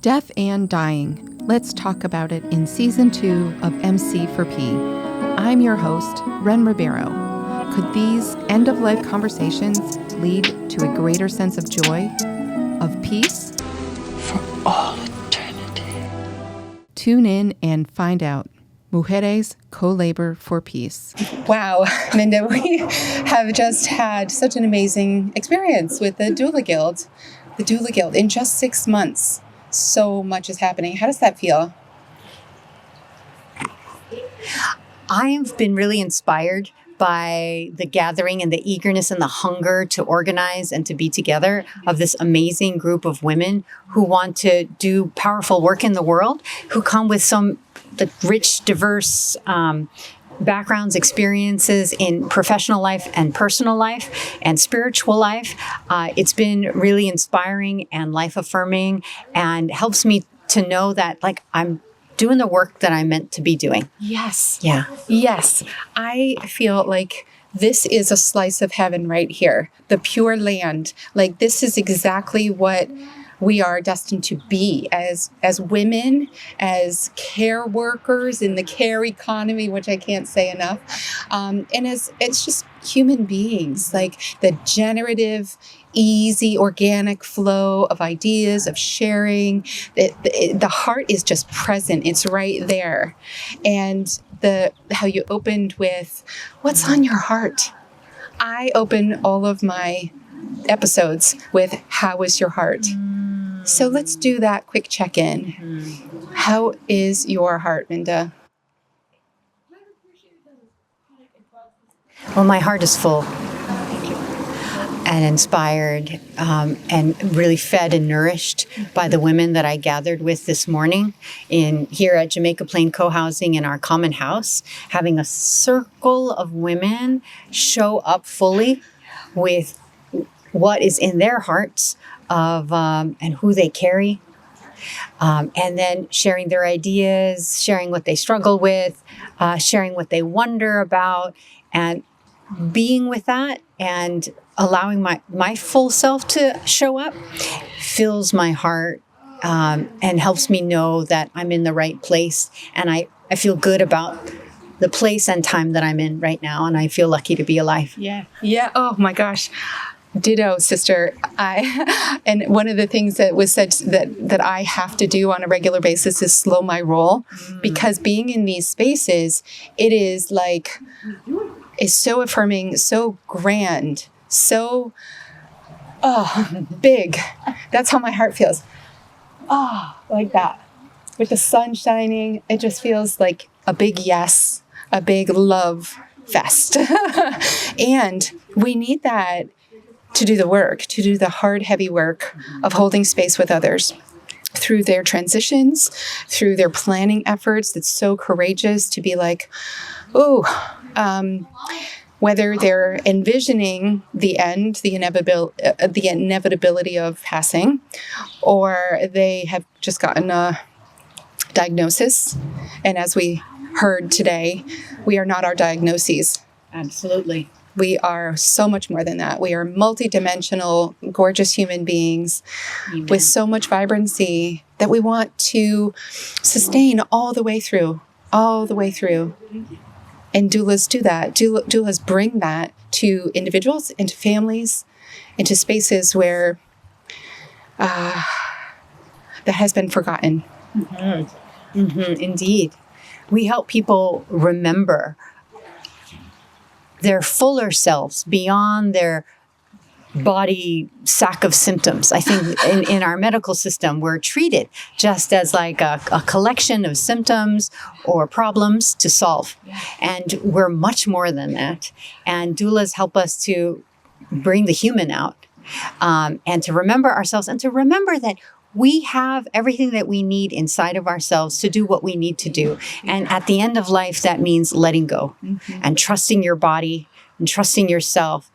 Death and dying. Let's talk about it in Season 2 of MC4P. I'm your host, Wren Ribeiro. Could these end-of-life conversations lead to a greater sense of joy, of peace? For all eternity. Tune in and find out. Mujéres Co-Labor for Peace. Wow, Minda, we have just had such an amazing experience with the Doula Guild. The Doula Guild in just 6 months. So much is happening. How does that feel? I've been really inspired by the gathering and the eagerness and the hunger to organize and to be together of this amazing group of women who want to do powerful work in the world, who come with the rich, diverse backgrounds, experiences in professional life and personal life and spiritual life. It's been really inspiring and life-affirming and helps me to know that I'm doing the work that I'm meant to be doing. Yes. Yeah. Yes. I feel like this is a slice of heaven right here. The pure land. This is exactly what we are destined to be as women, as care workers in the care economy, which I can't say enough. And as it's just human beings, the generative, easy, organic flow of ideas, of sharing. The heart is just present. It's right there. And how you opened with, what's on your heart? I open all of my episodes with, how is your heart? So let's do that quick check-in. How is your heart, Minda? Well, my heart is full and inspired and really fed and nourished by the women that I gathered with this morning here at Jamaica Plain Co-Housing in our common house, having a circle of women show up fully with what is in their hearts and who they carry, and then sharing their ideas, sharing what they struggle with, sharing what they wonder about, and being with that and allowing my full self to show up fills my heart and helps me know that I'm in the right place, and I feel good about the place and time that I'm in right now, and I feel lucky to be alive. Yeah. Oh my gosh. Ditto, sister. And one of the things that was said that I have to do on a regular basis is slow my roll, because being in these spaces, it is is so affirming, so grand, so big. That's how my heart feels. Like that. With the sun shining, it just feels like a big yes, a big love fest. And we need that to do the work, to do the hard, heavy work of holding space with others through their transitions, through their planning efforts. That's so courageous to be whether they're envisioning the end, the inevitability of passing, or they have just gotten a diagnosis. And as we heard today, we are not our diagnoses. Absolutely. We are so much more than that. We are multidimensional, gorgeous human beings. Amen. With so much vibrancy that we want to sustain all the way through. And doulas do that. Doulas bring that to individuals, into families, into spaces where that has been forgotten. Mm-hmm. Mm-hmm. Indeed. We help people remember their fuller selves beyond their body sack of symptoms. I think in our medical system, we're treated just as a collection of symptoms or problems to solve. And we're much more than that. And doulas help us to bring the human out and to remember ourselves and to remember that we have everything that we need inside of ourselves to do what we need to do. And at the end of life, that means letting go and trusting your body and trusting yourself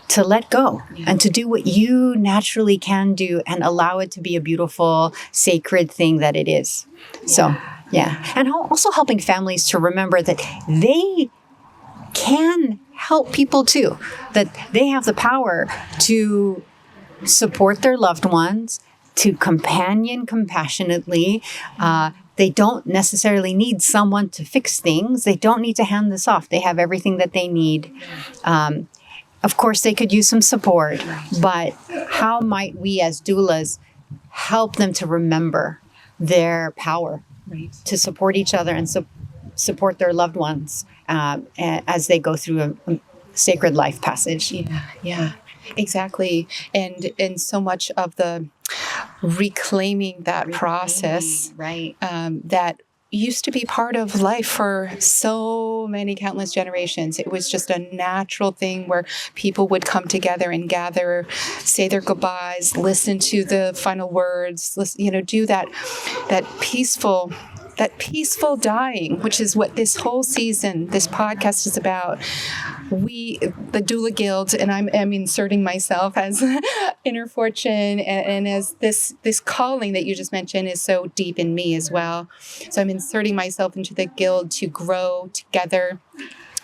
to let go and to do what you naturally can do and allow it to be a beautiful, sacred thing that it is. So, yeah. And also helping families to remember that they can help people too, that they have the power to support their loved ones, to companion compassionately. They don't necessarily need someone to fix things. They don't need to hand this off. They have everything that they need. Of course, they could use some support, but how might we as doulas help them to remember their power, to support each other and support their loved ones as they go through a sacred life passage? Yeah, exactly. And so much of the reclaiming that process, right? That used to be part of life for so many countless generations. It was just a natural thing where people would come together and gather, say their goodbyes, listen to the final words, do that peaceful dying, which is what this whole season, this podcast is about. We, the Doula Guild, and I'm inserting myself as Inner Fortune, and as this calling that you just mentioned is so deep in me as well. So I'm inserting myself into the guild to grow together,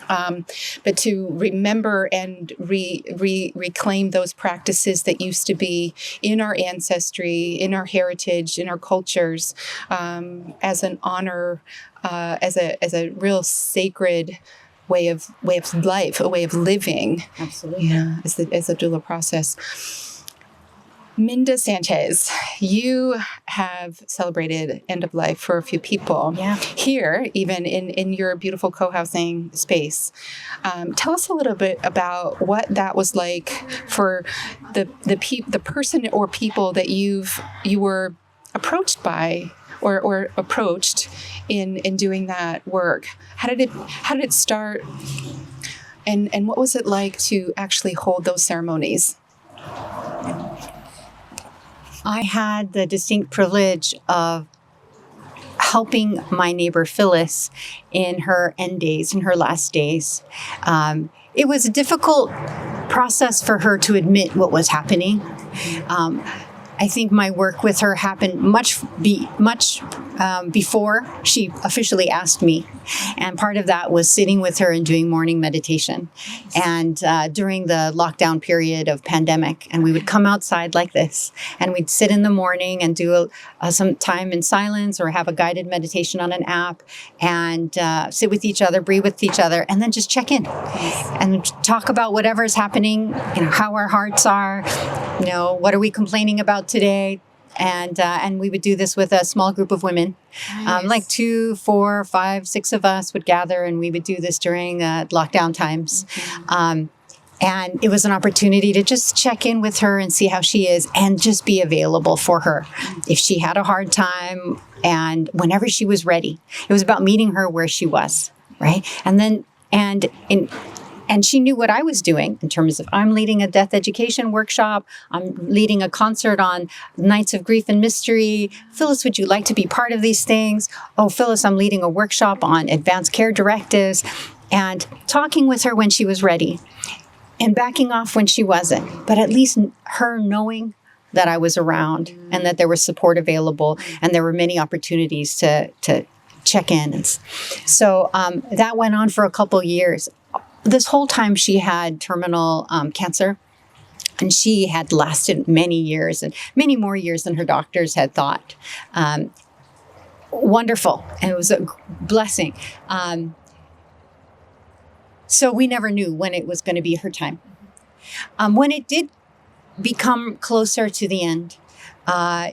but to remember and reclaim those practices that used to be in our ancestry, in our heritage, in our cultures, as an honor, as a real sacred way of life, a way of living. Absolutely. Yeah, as a doula process. Minda Sanchez, you have celebrated end of life for a few people here, even in your beautiful co-housing space. Tell us a little bit about what that was like for the person or people that you were approached by or approached in doing that work. How did it start? And what was it like to actually hold those ceremonies? I had the distinct privilege of helping my neighbor Phyllis in her end days, in her last days. It was a difficult process for her to admit what was happening. I think my work with her happened much before she officially asked me. And part of that was sitting with her and doing morning meditation. And during the lockdown period of pandemic, and we would come outside like this, and we'd sit in the morning and do some time in silence or have a guided meditation on an app and sit with each other, breathe with each other, and then just check in and talk about whatever is happening, how our hearts are, what are we complaining about today? And we would do this with a small group of women. Nice. Like 2, 4, 5, 6 of us would gather, and we would do this during lockdown times. Mm-hmm. And it was an opportunity to just check in with her and see how she is and just be available for her. If she had a hard time and whenever she was ready. It was about meeting her where she was, right? And she knew what I was doing in terms of I'm leading a death education workshop. I'm leading a concert on Nights of Grief and Mystery. Phyllis, would you like to be part of these things? Oh, Phyllis, I'm leading a workshop on advanced care directives. And talking with her when she was ready and backing off when she wasn't. But at least her knowing that I was around and that there was support available and there were many opportunities to check in. So that went on for a couple years. This whole time she had terminal cancer, and she had lasted many years and many more years than her doctors had thought. Wonderful. And it was a blessing. So we never knew when it was going to be her time. When it did become closer to the end,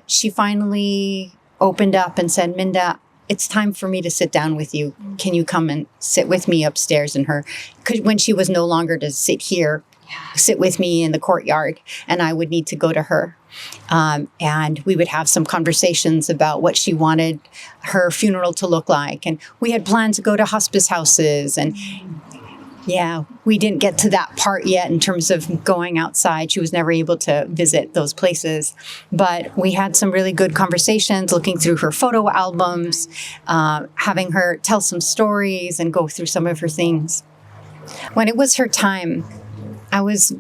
she finally opened up and said, Minda, it's time for me to sit down with you. Can you come and sit with me upstairs in her? When she was no longer to sit here, sit with me in the courtyard, and I would need to go to her. And we would have some conversations about what she wanted her funeral to look like. And we had planned to go to hospice houses. And we didn't get to that part yet in terms of going outside. She was never able to visit those places. But we had some really good conversations, looking through her photo albums, having her tell some stories and go through some of her things. When it was her time, I was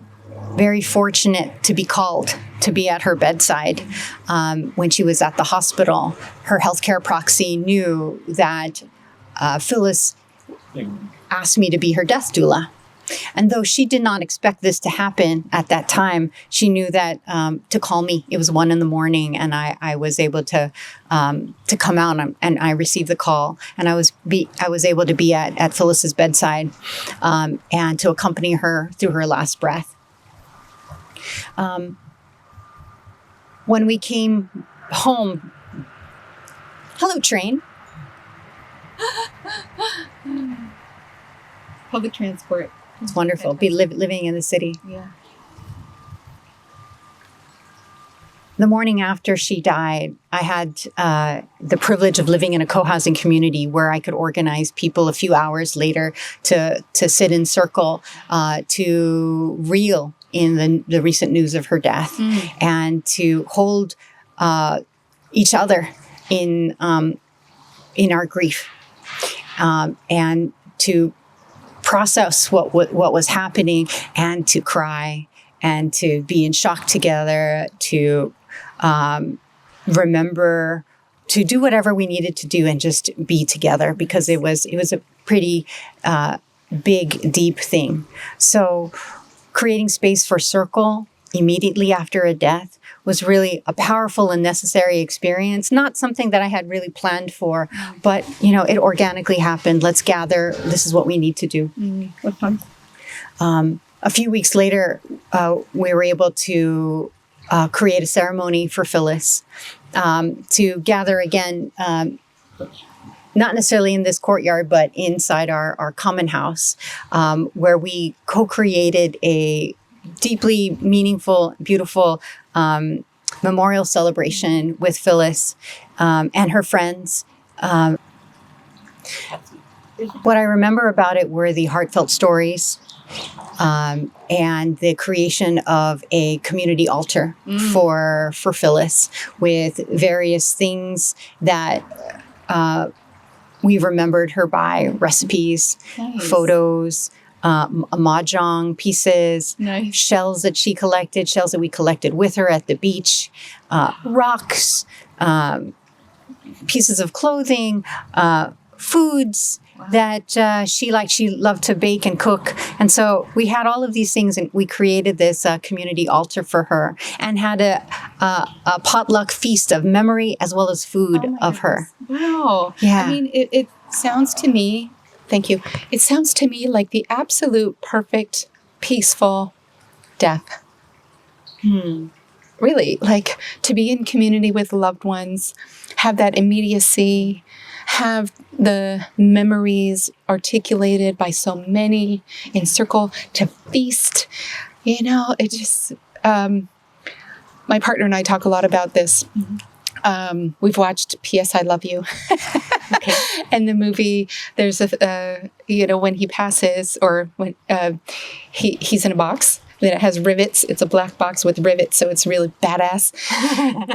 very fortunate to be called to be at her bedside. When she was at the hospital, her healthcare proxy knew that Phyllis asked me to be her death doula. And though she did not expect this to happen at that time, she knew that to call me. It was 1 a.m, and I was able to come out, and I received the call, and I was able to be at Phyllis's bedside and to accompany her through her last breath. When we came home, hello, train. Public transport. It's wonderful. Be living in the city. Yeah. The morning after she died, I had the privilege of living in a co-housing community where I could organize people a few hours later to sit in circle, to reel in the recent news of her death, and to hold each other in our grief, and to process what was happening, and to cry, and to be in shock together, to remember, to do whatever we needed to do and just be together, because it was a pretty big, deep thing. So creating space for circle immediately after a death was really a powerful and necessary experience. Not something that I had really planned for, but it organically happened. Let's gather. This is what we need to do. What fun. A few weeks later, we were able to create a ceremony for Phyllis, to gather again, not necessarily in this courtyard, but inside our common house, where we co-created a deeply meaningful, beautiful memorial celebration with Phyllis and her friends. What I remember about it were the heartfelt stories, and the creation of a community altar for Phyllis, with various things that we remembered her by: recipes, photos, mahjong pieces, shells that she collected, shells that we collected with her at the beach, rocks, pieces of clothing, foods that she liked. She loved to bake and cook. And so we had all of these things, and we created this community altar for her, and had a potluck feast of memory as well as food of her. Wow. Yeah. I mean, it sounds to me, thank you. It sounds to me like the absolute perfect, peaceful death. Really, like to be in community with loved ones, have that immediacy, have the memories articulated by so many in circle, to feast. It just, my partner and I talk a lot about this. We've watched P.S. I Love You. Okay. And the movie, there's when he passes, or when he's in a box that has rivets. It's a black box with rivets, so it's really badass.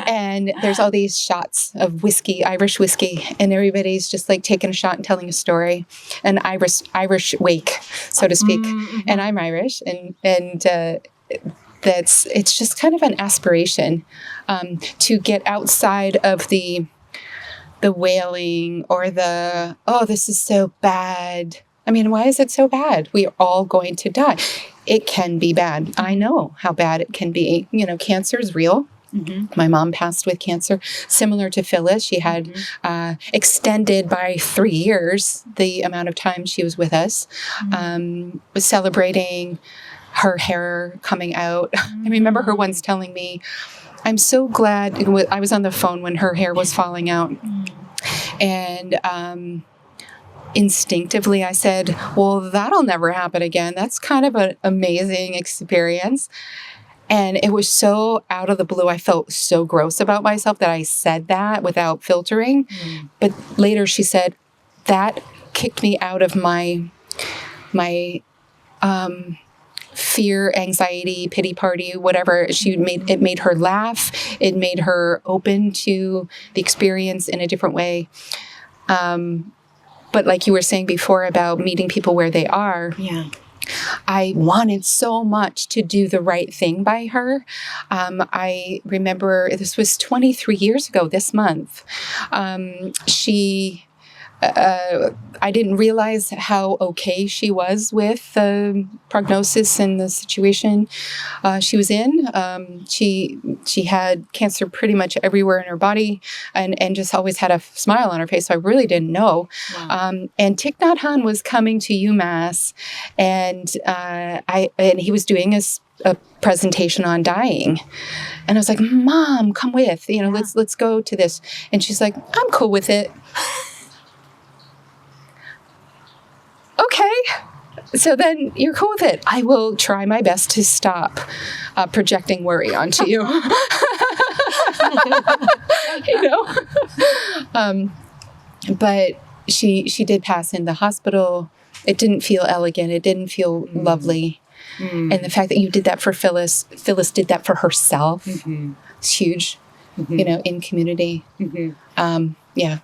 And there's all these shots of whiskey, Irish whiskey, and everybody's just like taking a shot and telling a story, an Irish wake, so to speak. And I'm Irish, and it's just kind of an aspiration to get outside of the wailing or the, oh, this is so bad. I mean, why is it so bad? We are all going to die. It can be bad. I know how bad it can be. Cancer is real. My mom passed with cancer, similar to Phyllis. She had extended by 3 years the amount of time she was with us. Was celebrating her hair coming out. I remember her once telling me, I'm so glad. I was on the phone when her hair was falling out. And instinctively I said, well, that'll never happen again. That's kind of an amazing experience. And it was so out of the blue. I felt so gross about myself that I said that without filtering. But later she said, that kicked me out of my fear, anxiety, pity party, whatever. It made her laugh. It made her open to the experience in a different way. But like you were saying before about meeting people where they are, I wanted so much to do the right thing by her. I remember this was 23 years ago this month. She I didn't realize how okay she was with the prognosis and the situation she was in. She had cancer pretty much everywhere in her body, and just always had a smile on her face. So I really didn't know. Wow. And Thich Nhat Hanh was coming to UMass, and he was doing a presentation on dying, and I was like, "Mom, come with, let's go to this." And she's like, "I'm cool with it." Okay, so then you're cool with it. I will try my best to stop projecting worry onto you. But she did pass in the hospital. It didn't feel elegant. It didn't feel lovely. And the fact that you did that for Phyllis did that for herself. It's huge, in community. Yeah.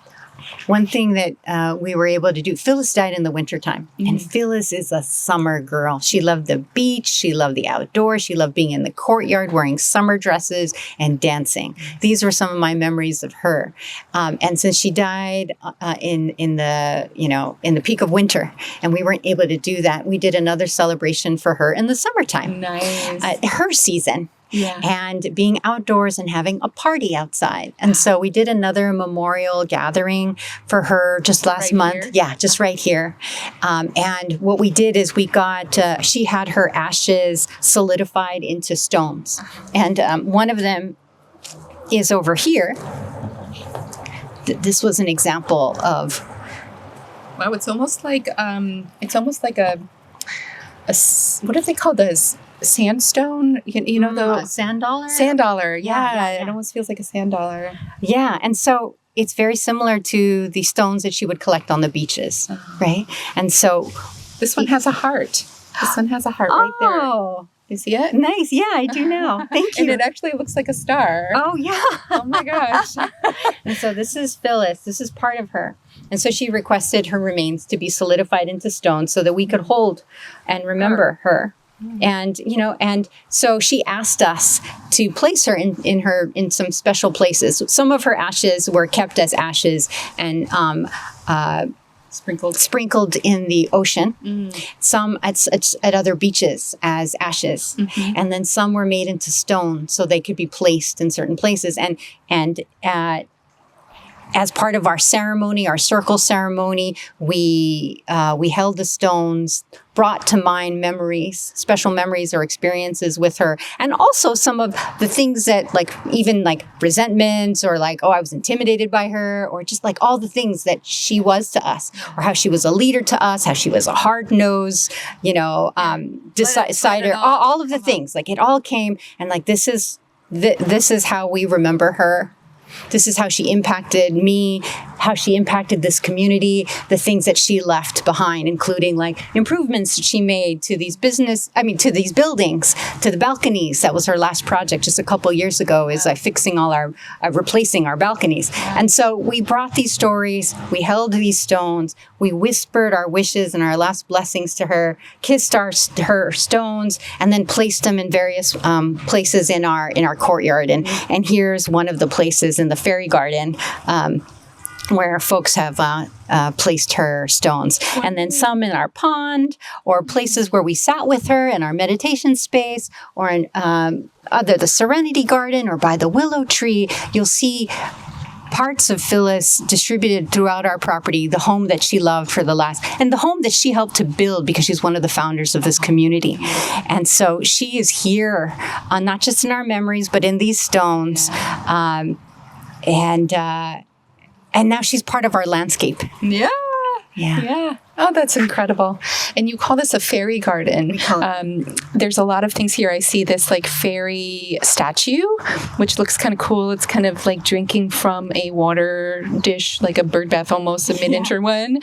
One thing that we were able to do, Phyllis died in the wintertime, and Phyllis is a summer girl. She loved the beach. She loved the outdoors. She loved being in the courtyard, wearing summer dresses and dancing. These were some of my memories of her. And since she died in the peak of winter, and we weren't able to do that, we did another celebration for her in the summertime. Nice. Her season. Yeah. And being outdoors and having a party outside. And so we did another memorial gathering for her just last month. Here? Yeah, just right here. And what we did is we got, she had her ashes solidified into stones. And one of them is over here. This was an example of. Wow, it's almost like a what are they called? Those sandstone, the sand dollar? Sand dollar, Yeah. It almost feels like a sand dollar. Yeah, and so it's very similar to the stones that she would collect on the beaches, right? And so this one has a heart. This one has a heart right there. Oh, You see it? nice. Yeah, I do now. Thank you. And it actually looks like a star. Oh, yeah. Oh my gosh. And so this is Phyllis. This is part of her. And so she requested her remains to be solidified into stone so that we could hold and remember her. And, and so she asked us to place her in some special places. Some of her ashes were kept as ashes and sprinkled in the ocean. Some at other beaches as ashes. And then some were made into stone so they could be placed in certain places. And as part of our ceremony, our circle ceremony, we held the stones, brought to mind memories, special memories or experiences with her, and also some of the things that even resentments or I was intimidated by her, or just all the things that she was to us, or how she was a leader to us, how she was a hard-nosed, decider, all of the things. It all came, and this is how we remember her. This is how she impacted me, how she impacted this community, the things that she left behind, including improvements that she made to these to these buildings, to the balconies. That was her last project just a couple of years ago, is fixing replacing our balconies. And so we brought these stories, we held these stones, we whispered our wishes and our last blessings to her, kissed her stones, and then placed them in various places in our courtyard. And here's one of the places in the fairy garden where folks have placed her stones. And then some in our pond, or places where we sat with her in our meditation space, or in either the Serenity Garden or by the willow tree. You'll see parts of Phyllis distributed throughout our property, the home that she loved and the home that she helped to build, because she's one of the founders of this community. And so she is here, not just in our memories, but in these stones. And now she's part of our landscape. Yeah. Yeah. Oh, that's incredible. And you call this a fairy garden. There's a lot of things here. I see this fairy statue, which looks kind of cool. It's kind of drinking from a water dish, like a bird bath, almost a miniature one.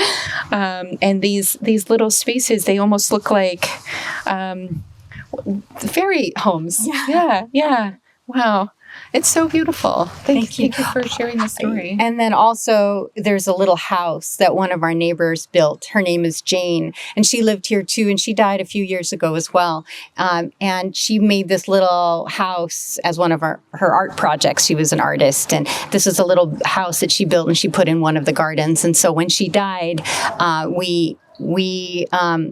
And these little spaces, they almost look like fairy homes. Yeah. Wow. It's so beautiful. Thank you for sharing the story. And then also there's a little house that one of our neighbors built. Her name is Jane, and she lived here too, and she died a few years ago as well. And she made this little house as one of her art projects. She was an artist, and this is a little house that she built and she put in one of the gardens. And so when she died, we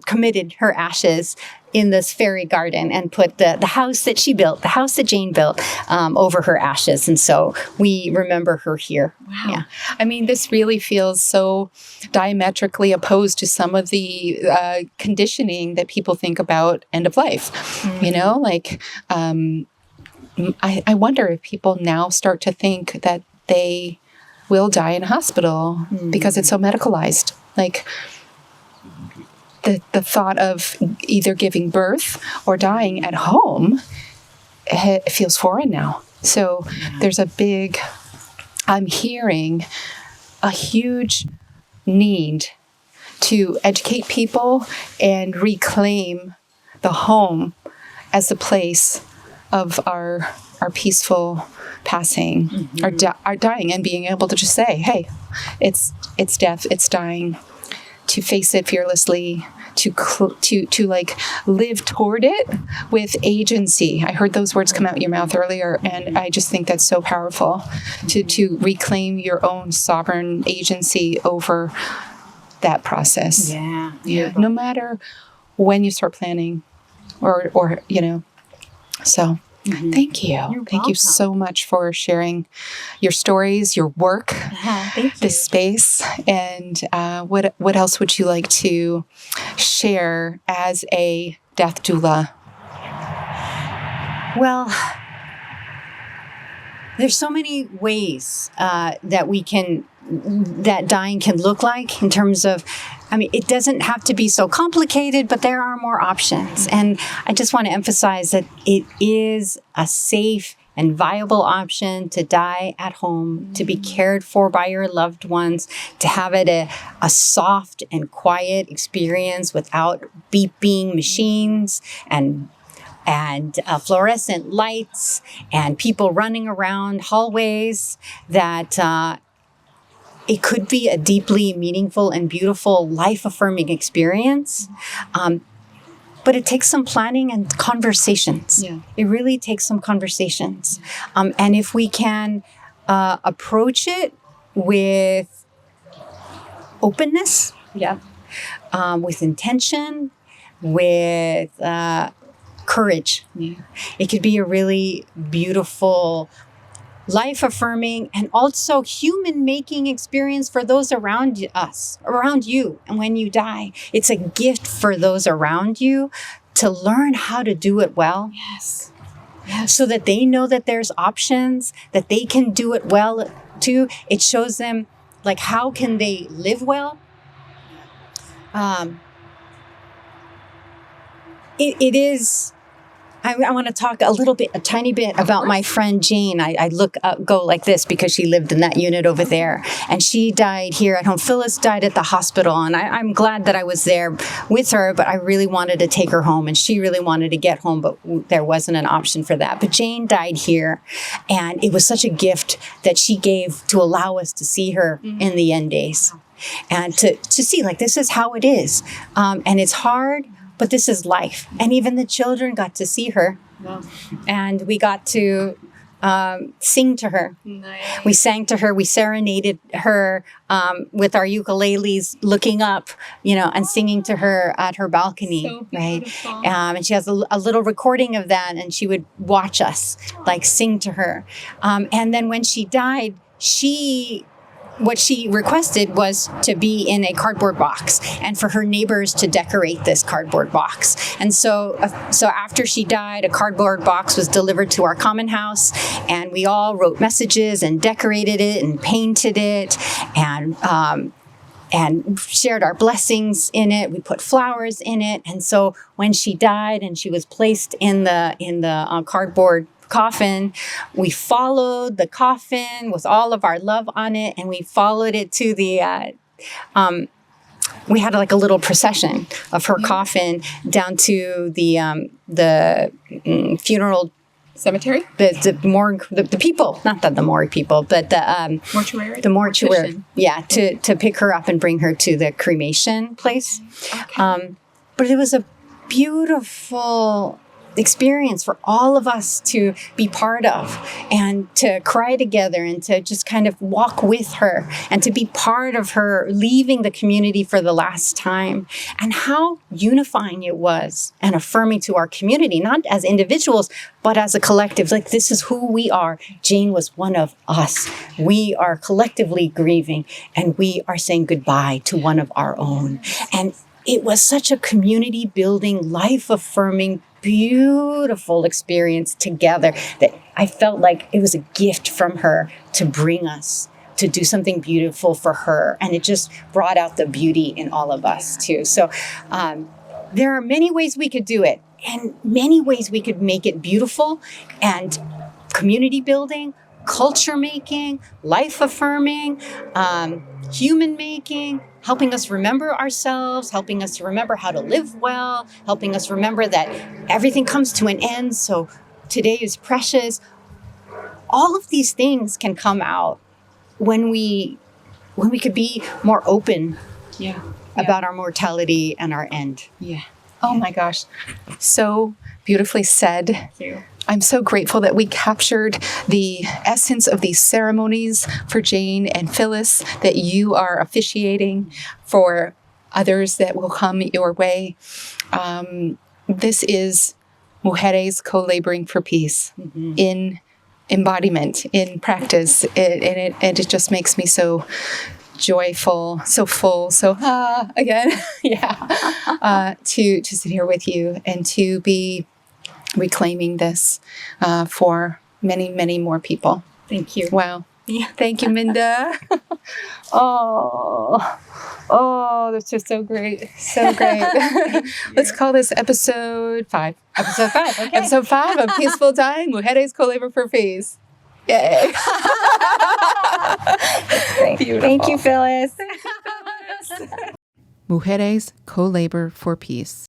committed her ashes in this fairy garden and put the house that she built, the house that Jane built, over her ashes. And so we remember her here. Wow. Yeah. I mean, this really feels so diametrically opposed to some of the conditioning that people think about end of life. Mm-hmm. You know, like, I wonder if people now start to think that they will die in a hospital because it's so medicalized. Like, the thought of either giving birth or dying at home, it feels foreign now. So there's I'm hearing a huge need to educate people and reclaim the home as the place of our peaceful passing, our dying, and being able to just say, hey, it's death, it's dying, to face it fearlessly, to like live toward it with agency. I heard those words come out your mouth earlier, and I just think that's so powerful, to reclaim your own sovereign agency over that process. Yeah. No matter when you start planning, or you know. So thank you. Thank you so much for sharing your stories, your work, this space. And what else would you like to share as a death doula? Well, there's so many ways that dying can look like in terms of, I mean, it doesn't have to be so complicated, but there are more options. And I just want to emphasize that it is a safe and viable option to die at home, to be cared for by your loved ones, to have it a soft and quiet experience without beeping machines and fluorescent lights and people running around hallways, that it could be a deeply meaningful and beautiful, life-affirming experience. But it takes some planning and conversations. Yeah. It really takes some conversations. And if we can approach it with openness, with intention, with courage, it could be a really beautiful, life-affirming, and also human-making experience for those around us, around you. And when you die, it's a gift for those around you to learn how to do it well. Yes. So that they know that there's options, that they can do it well too. It shows them, like, how can they live well? It is... I want to talk a tiny bit about my friend Jane. I go like this because she lived in that unit over there, and she died here at home. Phyllis died at the hospital, and I'm glad that I was there with her, but I really wanted to take her home, and she really wanted to get home, but there wasn't an option for that. But Jane died here, and it was such a gift that she gave to allow us to see her in the end days, and to see, like, this is how it is, and it's hard, but this is life. And even the children got to see her. Wow. And we got to sing to her. Nice. We sang to her. We serenaded her with our ukuleles, looking up, and singing to her at her balcony. So right? And she has a little recording of that, and she would watch us, like, sing to her. And then when she died, what she requested was to be in a cardboard box, and for her neighbors to decorate this cardboard box. And so after she died, a cardboard box was delivered to our common house, and we all wrote messages and decorated it and painted it and shared our blessings in it. We put flowers in it. And so when she died and she was placed in the cardboard coffin, we followed the coffin with all of our love on it, and we followed it to the we had like a little procession of her coffin down to the funeral Cemetery? the morgue, the people, not the morgue people, but the Mortuary? the mortuary. Mortician. Yeah, to pick her up and bring her to the cremation place. Okay. But it was a beautiful experience for all of us to be part of and to cry together and to just kind of walk with her and to be part of her leaving the community for the last time, and how unifying it was and affirming to our community, not as individuals, but as a collective. Like, this is who we are. Jane was one of us. We are collectively grieving, and we are saying goodbye to one of our own. And it was such a community building, life affirming, beautiful experience together that I felt like it was a gift from her to bring us to do something beautiful for her. And it just brought out the beauty in all of us too. So there are many ways we could do it, and many ways we could make it beautiful and community building, culture making, life affirming, human making, helping us remember ourselves, helping us to remember how to live well, helping us remember that everything comes to an end, so today is precious. All of these things can come out when we could be more open about our mortality and our end. Yeah. Oh my gosh. So beautifully said. Thank you. I'm so grateful that we captured the essence of these ceremonies for Jane and Phyllis, that you are officiating for others that will come your way. This is Mujéres Co-Laboring for Peace in embodiment, in practice. And it just makes me so joyful, so full, so again, to sit here with you and to be reclaiming this for many, many more people. Thank you. Wow. Yeah. Thank you, Minda. That's just so great. So great. Let's call this episode 5. Episode 5. Okay. Episode 5 of Peaceful Dying, Mujéres Co-Labor for Peace. Yay. Great. Beautiful. Thank you, Phyllis. Mujéres Co-Labor for Peace.